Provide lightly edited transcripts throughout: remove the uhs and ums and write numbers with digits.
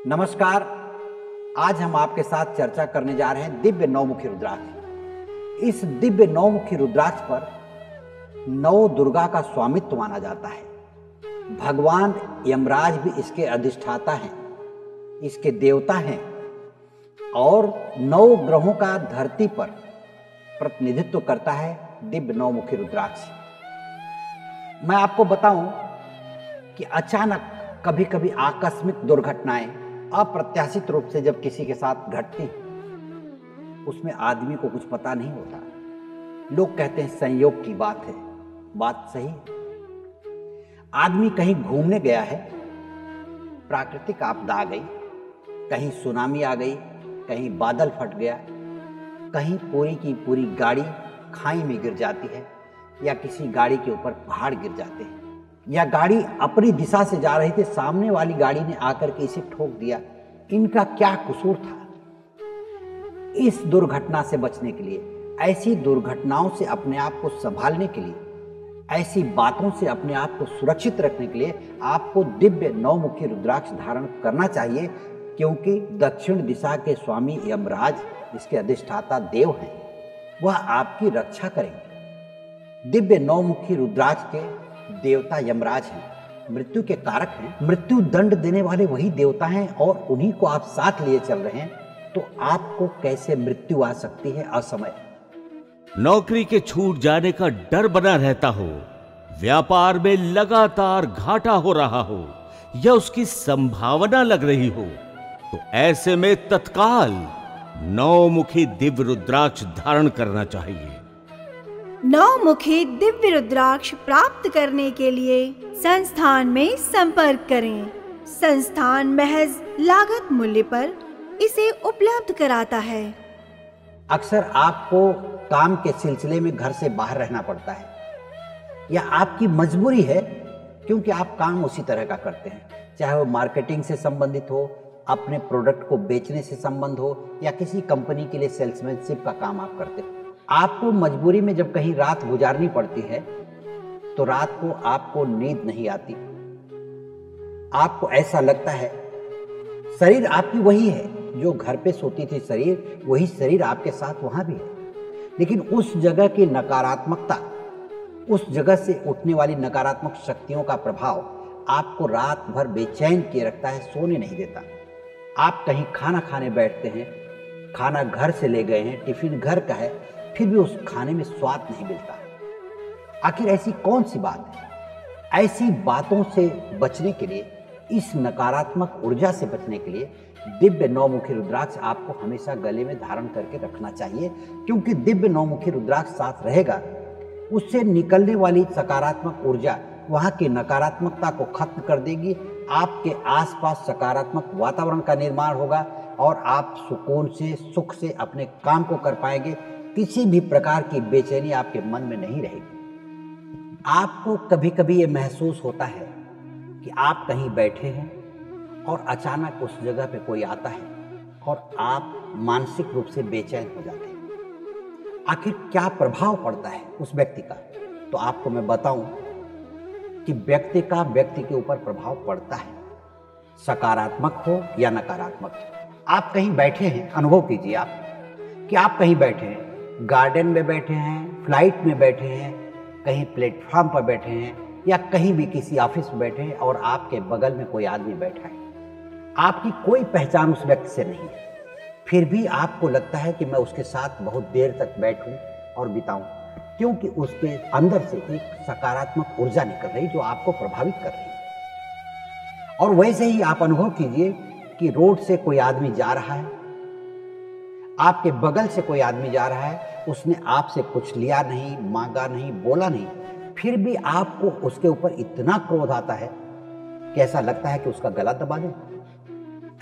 नमस्कार। आज हम आपके साथ चर्चा करने जा रहे हैं दिव्य नौमुखी रुद्राक्ष। इस दिव्य नौमुखी रुद्राक्ष पर नौ दुर्गा का स्वामित्व माना जाता है। भगवान यमराज भी इसके अधिष्ठाता हैं, इसके देवता हैं और 9 ग्रहों का धरती पर प्रतिनिधित्व करता है दिव्य नौमुखी रुद्राक्ष। मैं आपको बताऊं कि अचानक कभी कभी आकस्मिक दुर्घटनाएं अप्रत्याशित रूप से जब किसी के साथ घटती, उसमें आदमी को कुछ पता नहीं होता। लोग कहते हैं संयोग की बात है। बात सही है। आदमी कहीं घूमने गया है, प्राकृतिक आपदा आ गई, कहीं सुनामी आ गई, कहीं बादल फट गया, कहीं पूरी की पूरी गाड़ी खाई में गिर जाती है या किसी गाड़ी के ऊपर पहाड़ गिर जाते हैं, या गाड़ी अपनी दिशा से जा रही थी, सामने वाली गाड़ी ने आकर के इसे ठोक दिया। इनका क्या कसूर था? इस दुर्घटना से बचने के लिए, ऐसी दुर्घटनाओं से अपने आप को संभालने के लिए, ऐसी बातों से अपने आप को सुरक्षित रखने के लिए आपको दिव्य नौमुखी रुद्राक्ष धारण करना चाहिए, क्योंकि दक्षिण दिशा के स्वामी यमराज, इसके अधिष्ठाता देव हैं, वह आपकी रक्षा करेंगे। दिव्य नौमुखी रुद्राक्ष के देवता यमराज हैं, मृत्यु के कारक हैं। मृत्यु दंड देने वाले वही देवता हैं और उन्हीं को आप साथ लिए चल रहे हैं, तो आपको कैसे मृत्यु आ सकती है असमय? नौकरी के छूट जाने का डर बना रहता हो, व्यापार में लगातार घाटा हो रहा हो या उसकी संभावना लग रही हो, तो ऐसे में तत्काल नौमुखी दिव्य रुद्राक्ष धारण करना चाहिए। नौमुखी दिव्य रुद्राक्ष प्राप्त करने के लिए संस्थान में संपर्क करें। संस्थान महज लागत मूल्य पर इसे उपलब्ध कराता है। अक्सर आपको काम के सिलसिले में घर से बाहर रहना पड़ता है, या आपकी मजबूरी है क्योंकि आप काम उसी तरह का करते हैं, चाहे वो मार्केटिंग से संबंधित हो, अपने प्रोडक्ट को बेचने से संबंध हो, या किसी कंपनी के लिए सेल्समैनशिप का काम आप करते हो। आपको मजबूरी में जब कहीं रात गुजारनी पड़ती है तो रात को आपको नींद नहीं आती। आपको ऐसा लगता है शरीर आपकी वही है जो घर पे सोती थी, शरीर वही शरीर आपके साथ वहां भी है, लेकिन उस जगह की नकारात्मकता, उस जगह से उठने वाली नकारात्मक शक्तियों का प्रभाव आपको रात भर बेचैन किए रखता है, सोने नहीं देता। आप कहीं खाना खाने बैठते हैं, खाना घर से ले गए हैं, टिफिन घर का है, फिर भी उस खाने में स्वाद नहीं मिलता। आखिर ऐसी कौन सी बात है? ऐसी बातों से बचने के लिए, इस नकारात्मक ऊर्जा से बचने के लिए दिव्य नौमुखी रुद्राक्ष आपको हमेशा गले में धारण करके रखना चाहिए, क्योंकि दिव्य नौमुखी रुद्राक्ष साथ रहेगा, उससे निकलने वाली सकारात्मक ऊर्जा वहां की नकारात्मकता को खत्म कर देगी। आपके आसपास सकारात्मक वातावरण का निर्माण होगा और आप सुकून से, सुख से अपने काम को कर पाएंगे। किसी भी प्रकार की बेचैनी आपके मन में नहीं रहेगी। आपको कभी कभी ये महसूस होता है कि आप कहीं बैठे हैं और अचानक उस जगह पे कोई आता है और आप मानसिक रूप से बेचैन हो जाते हैं। आखिर क्या प्रभाव पड़ता है उस व्यक्ति का? तो आपको मैं बताऊं कि व्यक्ति का व्यक्ति के ऊपर प्रभाव पड़ता है, सकारात्मक हो या नकारात्मक। आप कहीं बैठे हैं, अनुभव कीजिए आप कि आप कहीं बैठे हैं, गार्डन में बैठे हैं, फ्लाइट में बैठे हैं, कहीं प्लेटफॉर्म पर बैठे हैं, या कहीं भी किसी ऑफिस में बैठे हैं और आपके बगल में कोई आदमी बैठा है। आपकी कोई पहचान उस व्यक्ति से नहीं है, फिर भी आपको लगता है कि मैं उसके साथ बहुत देर तक बैठूं और बिताऊं, क्योंकि उसके अंदर से एक सकारात्मक ऊर्जा निकल रही जो आपको प्रभावित कर रही है। और वैसे ही आप अनुभव कीजिए कि रोड से कोई आदमी जा रहा है, आपके बगल से कोई आदमी जा रहा है, उसने आपसे कुछ लिया नहीं, मांगा नहीं, बोला नहीं, फिर भी आपको उसके ऊपर इतना क्रोध आता है कि ऐसा लगता है कि उसका गला दबा दें।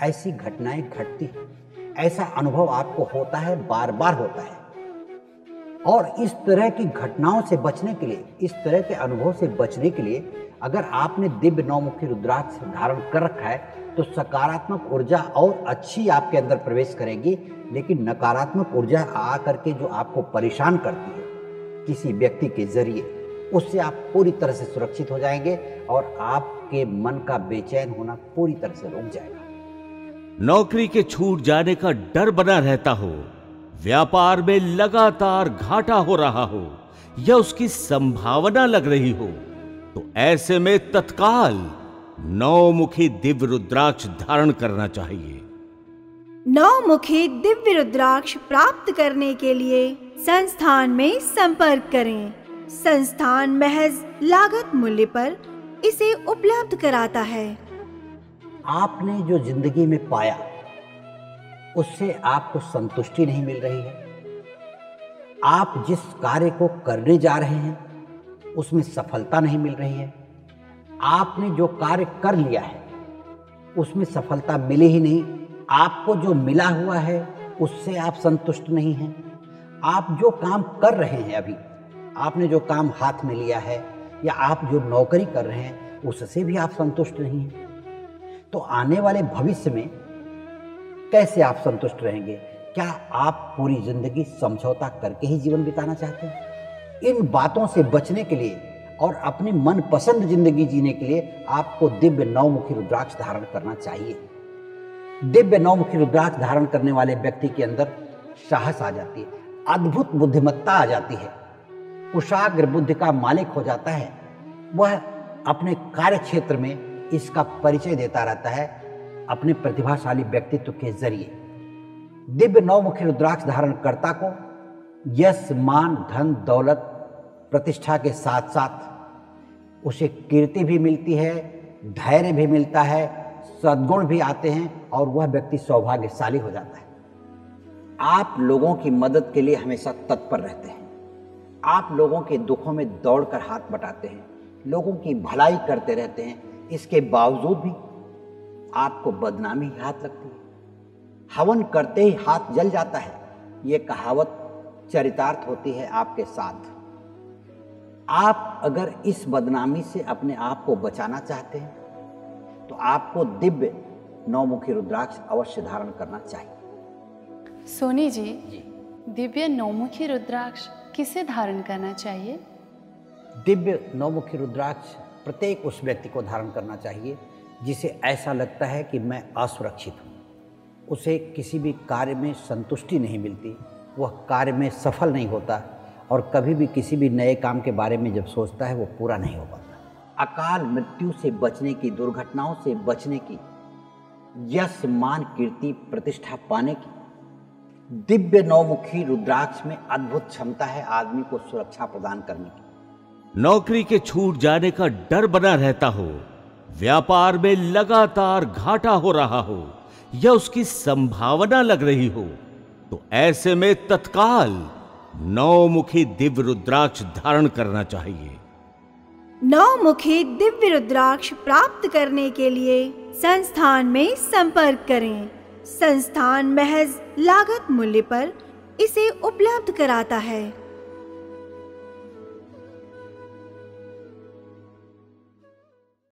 ऐसी घटनाएं घटती हैं, ऐसा अनुभव आपको होता है, बार बार होता है। और इस तरह की घटनाओं से बचने के लिए, इस तरह के अनुभव से बचने के लिए अगर आपने दिव्य नौमुखी रुद्राक्ष धारण कर रखा है तो सकारात्मक ऊर्जा और अच्छी आपके अंदर प्रवेश करेगी, लेकिन नकारात्मक ऊर्जा आ करके जो आपको परेशान करती है किसी व्यक्ति के जरिए, उससे आप पूरी तरह से सुरक्षित हो जाएंगे और आपके मन का बेचैन होना पूरी तरह से रुक जाएगा। नौकरी के छूट जाने का डर बना रहता हो, व्यापार में लगातार घाटा हो रहा हो या उसकी संभावना लग रही हो, तो ऐसे में तत्काल 9 मुखी दिव्य रुद्राक्ष धारण करना चाहिए। 9 मुखी दिव्य रुद्राक्ष प्राप्त करने के लिए संस्थान में संपर्क करें। संस्थान महज लागत मूल्य पर इसे उपलब्ध कराता है। आपने जो जिंदगी में पाया उससे आपको संतुष्टि नहीं मिल रही है। आप जिस कार्य को करने जा रहे हैं उसमें सफलता नहीं मिल रही है। आपने जो कार्य कर लिया है उसमें सफलता मिली ही नहीं। आपको जो मिला हुआ है उससे आप संतुष्ट नहीं हैं। आप जो काम कर रहे हैं, अभी आपने जो काम हाथ में लिया है या आप जो नौकरी कर रहे हैं उससे भी आप संतुष्ट नहीं हैं, तो आने वाले भविष्य में कैसे आप संतुष्ट रहेंगे? क्या आप पूरी जिंदगी समझौता करके ही जीवन बिताना चाहते हैं? इन बातों से बचने के लिए और अपनी मनपसंद जिंदगी जीने के लिए आपको दिव्य 9 मुखी रुद्राक्ष धारण करना चाहिए। दिव्य 9 मुखी रुद्राक्ष धारण करने वाले व्यक्ति के अंदर साहस आ जाती है, अद्भुत बुद्धिमत्ता आ जाती है, कुशाग्र बुद्धि का मालिक हो जाता है। वह अपने कार्य क्षेत्र में इसका परिचय देता रहता है अपने प्रतिभाशाली व्यक्तित्व के जरिए। दिव्य 9 मुखी रुद्राक्ष धारण कर्ता को यश, मान, धन, दौलत, प्रतिष्ठा के साथ साथ उसे कीर्ति भी मिलती है, धैर्य भी मिलता है, सद्गुण भी आते हैं और वह व्यक्ति सौभाग्यशाली हो जाता है। आप लोगों की मदद के लिए हमेशा तत्पर रहते हैं। आप लोगों के दुखों में दौड़कर हाथ बटाते हैं, लोगों की भलाई करते रहते हैं। इसके बावजूद भी आपको बदनामी ही हाथ लगती है। हवन करते ही हाथ जल जाता है। ये कहावत चरितार्थ होती है आपके साथ। आप अगर इस बदनामी से अपने आप को बचाना चाहते हैं तो आपको दिव्य 9 मुखी रुद्राक्ष अवश्य धारण करना चाहिए। सोनी जी, दिव्य 9 मुखी रुद्राक्ष किसे धारण करना चाहिए? दिव्य 9 मुखी रुद्राक्ष प्रत्येक उस व्यक्ति को धारण करना चाहिए जिसे ऐसा लगता है कि मैं असुरक्षित हूँ, उसे किसी भी कार्य में संतुष्टि नहीं मिलती, वह कार्य में सफल नहीं होता और कभी भी किसी भी नए काम के बारे में जब सोचता है वो पूरा नहीं हो पाता। अकाल मृत्यु से बचने की, दुर्घटनाओं से बचने की, यश, मान, कीर्ति, प्रतिष्ठा पाने की दिव्य 9 मुखी रुद्राक्ष में अद्भुत क्षमता है आदमी को सुरक्षा प्रदान करने की। नौकरी के छूट जाने का डर बना रहता हो, व्यापार में लगातार घाटा हो रहा हो या उसकी संभावना लग रही हो, तो ऐसे में तत्काल 9 मुखी दिव्य रुद्राक्ष धारण करना चाहिए। 9 मुखी दिव्य रुद्राक्ष प्राप्त करने के लिए संस्थान में संपर्क करें। संस्थान महज लागत मूल्य पर इसे उपलब्ध कराता है।